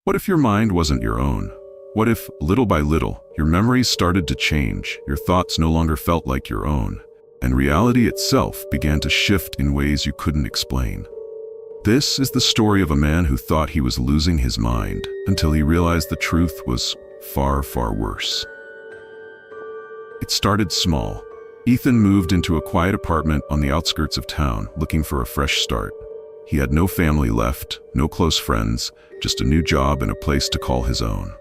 What if your mind wasn't your own? What if, little by little, your memories started to change, your thoughts no longer felt like your own, and reality itself began to shift in ways you couldn't explain? This is the story of a man who thought he was losing his mind until he realized the truth was far, far worse. It started small. Ethan moved into a quiet apartment on the outskirts of town, looking for a fresh start. He had no family left, no close friends, just a new job and a place to call his own.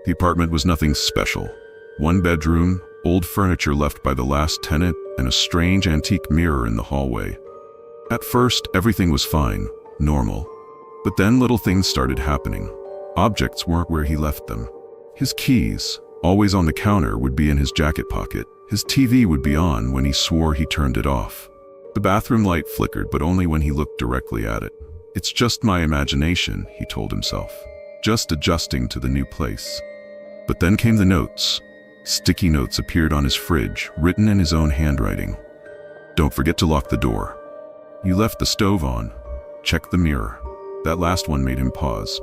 The apartment was nothing special. One bedroom, old furniture left by the last tenant, and a strange antique mirror in the hallway. At first, everything was fine, normal. But then little things started happening. Objects weren't where he left them. His keys, always on the counter, would be in his jacket pocket. His TV would be on when he swore he turned it off. The bathroom light flickered, but only when he looked directly at it. It's just my imagination, he told himself, just adjusting to the new place. But then came the notes. Sticky notes appeared on his fridge, written in his own handwriting. Don't forget to lock the door. You left the stove on. Check the mirror. That last one made him pause.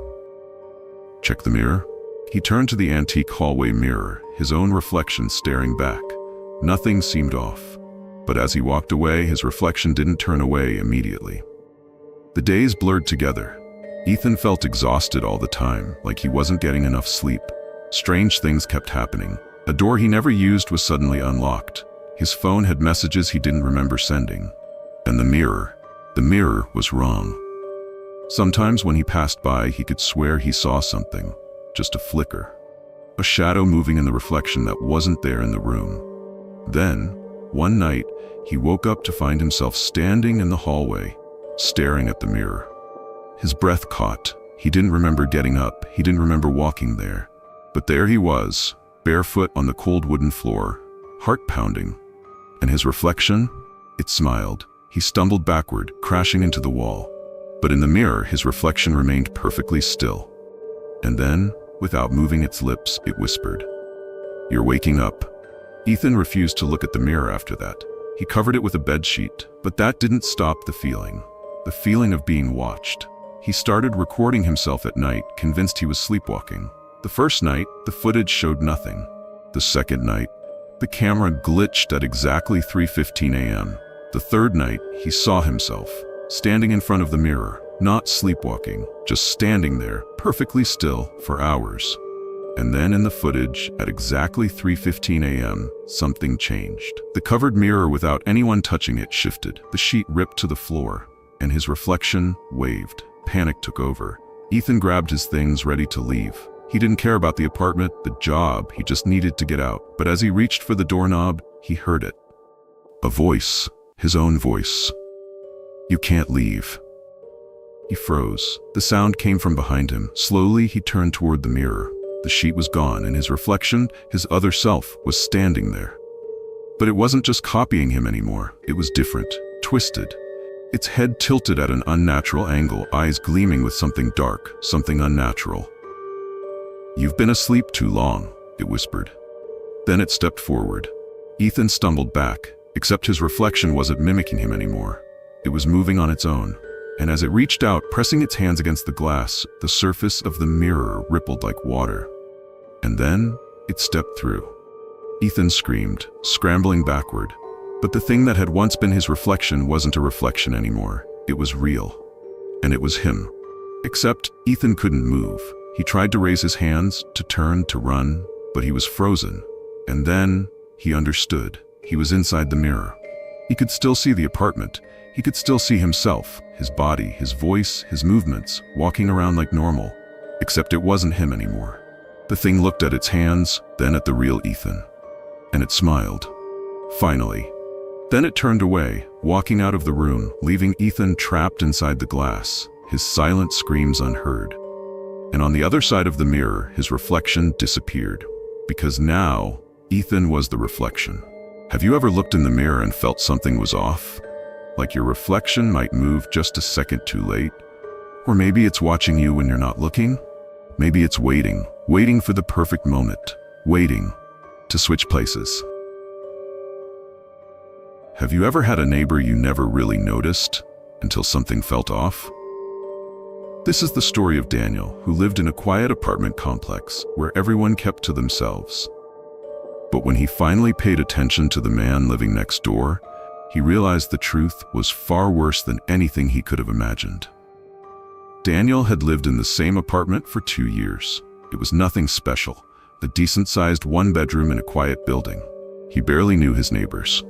Check the mirror? He turned to the antique hallway mirror, his own reflection staring back. Nothing seemed off. But as he walked away, his reflection didn't turn away immediately. The days blurred together. Ethan felt exhausted all the time, like he wasn't getting enough sleep. Strange things kept happening. A door he never used was suddenly unlocked. His phone had messages he didn't remember sending. And the mirror was wrong. Sometimes when he passed by, he could swear he saw something, just a flicker. A shadow moving in the reflection that wasn't there in the room. Then, one night, he woke up to find himself standing in the hallway, staring at the mirror. His breath caught. He didn't remember getting up. He didn't remember walking there. But there he was, barefoot on the cold wooden floor, heart pounding. And his reflection? It smiled. He stumbled backward, crashing into the wall. But in the mirror, his reflection remained perfectly still. And then, without moving its lips, it whispered, "You're waking up." Ethan refused to look at the mirror after that. He covered it with a bedsheet, but that didn't stop the feeling of being watched. He started recording himself at night, convinced he was sleepwalking. The first night, the footage showed nothing. The second night, the camera glitched at exactly 3:15 a.m. The third night, he saw himself, standing in front of the mirror, not sleepwalking, just standing there, perfectly still, for hours. And then in the footage, at exactly 3:15 a.m., something changed. The covered mirror, without anyone touching it, shifted. The sheet ripped to the floor, and his reflection waved. Panic took over. Ethan grabbed his things, ready to leave. He didn't care about the apartment, the job, he just needed to get out. But as he reached for the doorknob, he heard it. A voice, his own voice. "You can't leave." He froze. The sound came from behind him. Slowly, he turned toward the mirror. The sheet was gone, and his reflection, his other self, was standing there. But it wasn't just copying him anymore. It was different, twisted. Its head tilted at an unnatural angle, eyes gleaming with something dark, something unnatural. "You've been asleep too long," it whispered. Then it stepped forward. Ethan stumbled back, except his reflection wasn't mimicking him anymore. It was moving on its own. And as it reached out, pressing its hands against the glass, the surface of the mirror rippled like water. And then, it stepped through. Ethan screamed, scrambling backward. But the thing that had once been his reflection wasn't a reflection anymore. It was real. And it was him. Except, Ethan couldn't move. He tried to raise his hands, to turn, to run, but he was frozen. And then, he understood. He was inside the mirror. He could still see the apartment. He could still see himself, his body, his voice, his movements, walking around like normal. Except it wasn't him anymore. The thing looked at its hands, then at the real Ethan. And it smiled. Finally. Then it turned away, walking out of the room, leaving Ethan trapped inside the glass, his silent screams unheard. And on the other side of the mirror, his reflection disappeared. Because now, Ethan was the reflection. Have you ever looked in the mirror and felt something was off? Like your reflection might move just a second too late? Or maybe it's watching you when you're not looking? Maybe it's waiting for the perfect moment, waiting to switch places. Have you ever had a neighbor you never really noticed until something felt off? This is the story of Daniel, who lived in a quiet apartment complex where everyone kept to themselves. But when he finally paid attention to the man living next door, he realized the truth was far worse than anything he could have imagined. Daniel had lived in the same apartment for 2 years. It was nothing special, a decent-sized one-bedroom in a quiet building. He barely knew his neighbors.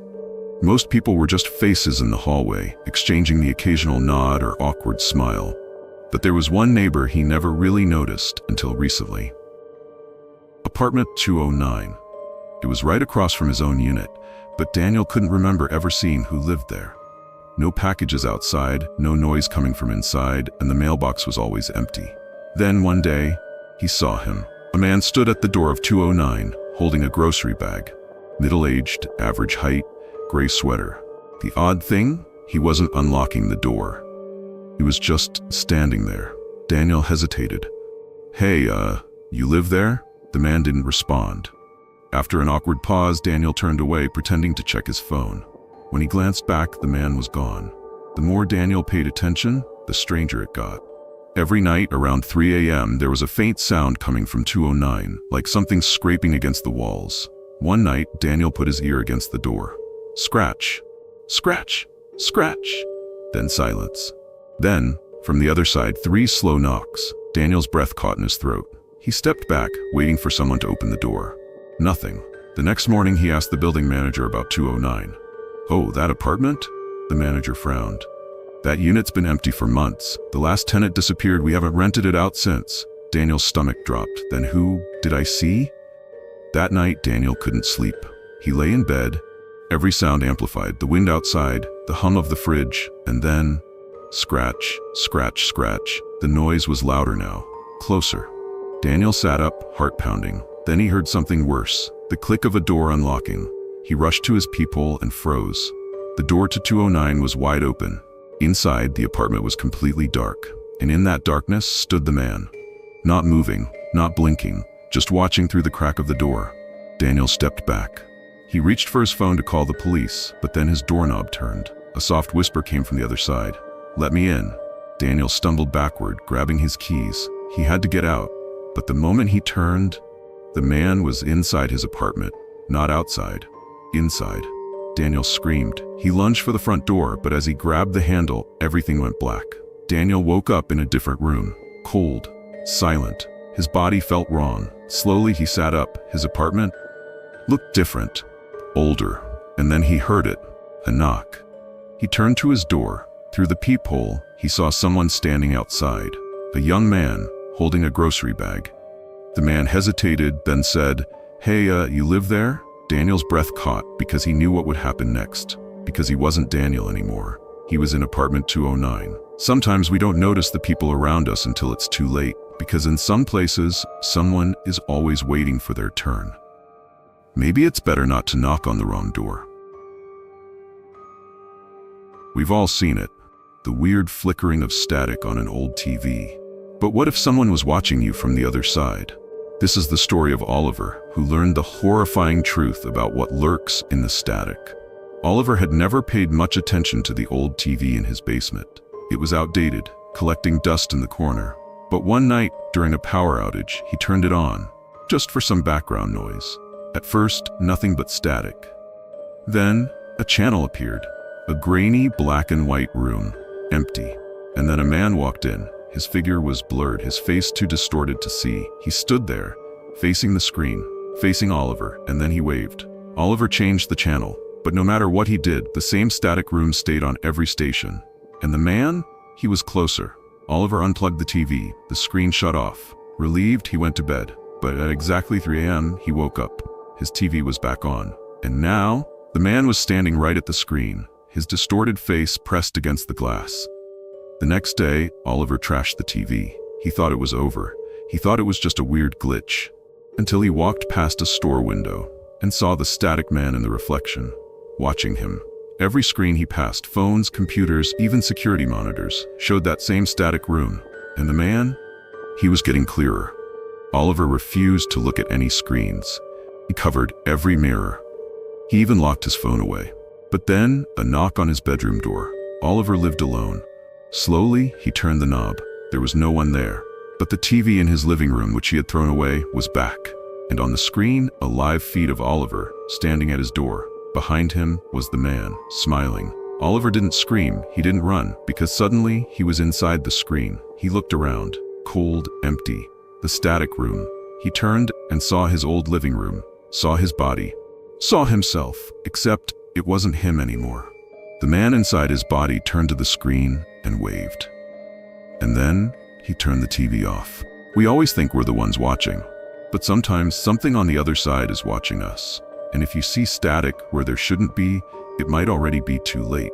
Most people were just faces in the hallway, exchanging the occasional nod or awkward smile. But there was one neighbor he never really noticed until recently. Apartment 209. It was right across from his own unit, but Daniel couldn't remember ever seeing who lived there. No packages outside, no noise coming from inside, and the mailbox was always empty. Then one day, he saw him. A man stood at the door of 209, holding a grocery bag. Middle-aged, average height, gray sweater. The odd thing, he wasn't unlocking the door. He was just standing there. Daniel hesitated. "Hey, you live there?" The man didn't respond. After an awkward pause, Daniel turned away, pretending to check his phone. When he glanced back, the man was gone. The more Daniel paid attention, the stranger it got. Every night around 3 a.m., there was a faint sound coming from 209, like something scraping against the walls. One night, Daniel put his ear against the door. Scratch, scratch, scratch. Then silence. Then, from the other side, 3 slow knocks. Daniel's breath caught in his throat. He stepped back, waiting for someone to open the door. Nothing. The next morning, he asked the building manager about 209. "Oh, that apartment?" The manager frowned. "That unit's been empty for months. The last tenant disappeared. We haven't rented it out since." Daniel's stomach dropped. Then who did I see? That night, Daniel couldn't sleep. He lay in bed. Every sound amplified, the wind outside, the hum of the fridge, and then scratch, scratch, scratch. The noise was louder now, closer. Daniel sat up, heart pounding. Then he heard something worse, the click of a door unlocking. He rushed to his peephole and froze. The door to 209 was wide open. Inside, the apartment was completely dark, and in that darkness stood the man. Not moving, not blinking, just watching through the crack of the door. Daniel stepped back. He reached for his phone to call the police, but then his doorknob turned. A soft whisper came from the other side. "Let me in." Daniel stumbled backward, grabbing his keys. He had to get out, but the moment he turned, the man was inside his apartment, not outside. Inside. Daniel screamed. He lunged for the front door, but as he grabbed the handle, everything went black. Daniel woke up in a different room, cold, silent. His body felt wrong. Slowly he sat up. His apartment looked different, older, and then he heard it, a knock. He turned to his door. Through the peephole, he saw someone standing outside, a young man holding a grocery bag. The man hesitated, then said, "Hey, you live there?" Daniel's breath caught because he knew what would happen next, because he wasn't Daniel anymore. He was in apartment 209. Sometimes we don't notice the people around us until it's too late, because in some places, someone is always waiting for their turn. Maybe it's better not to knock on the wrong door. We've all seen it, the weird flickering of static on an old TV. But what if someone was watching you from the other side? This is the story of Oliver, who learned the horrifying truth about what lurks in the static. Oliver had never paid much attention to the old TV in his basement. It was outdated, collecting dust in the corner. But one night, during a power outage, he turned it on, just for some background noise. At first, nothing but static. Then, a channel appeared, a grainy black and white room, empty. And then a man walked in. His figure was blurred, his face too distorted to see. He stood there, facing the screen, facing Oliver, and then he waved. Oliver changed the channel, but no matter what he did, the same static room stayed on every station. And the man? He was closer. Oliver unplugged the TV, the screen shut off. Relieved, he went to bed. But at exactly 3 a.m., he woke up. His TV was back on. And now, the man was standing right at the screen, his distorted face pressed against the glass. The next day, Oliver trashed the TV. He thought it was over. He thought it was just a weird glitch. Until he walked past a store window and saw the static man in the reflection, watching him. Every screen he passed, phones, computers, even security monitors, showed that same static room. And the man? He was getting clearer. Oliver refused to look at any screens. He covered every mirror. He even locked his phone away. But then, a knock on his bedroom door. Oliver lived alone. Slowly, he turned the knob. There was no one there. But the TV in his living room, which he had thrown away, was back. And on the screen, a live feed of Oliver, standing at his door. Behind him was the man, smiling. Oliver didn't scream, he didn't run, because suddenly he was inside the screen. He looked around, cold, empty, the static room. He turned and saw his old living room, saw his body, saw himself, except it wasn't him anymore. The man inside his body turned to the screen and waved. And then he turned the TV off. We always think we're the ones watching, but sometimes something on the other side is watching us. And if you see static where there shouldn't be, it might already be too late.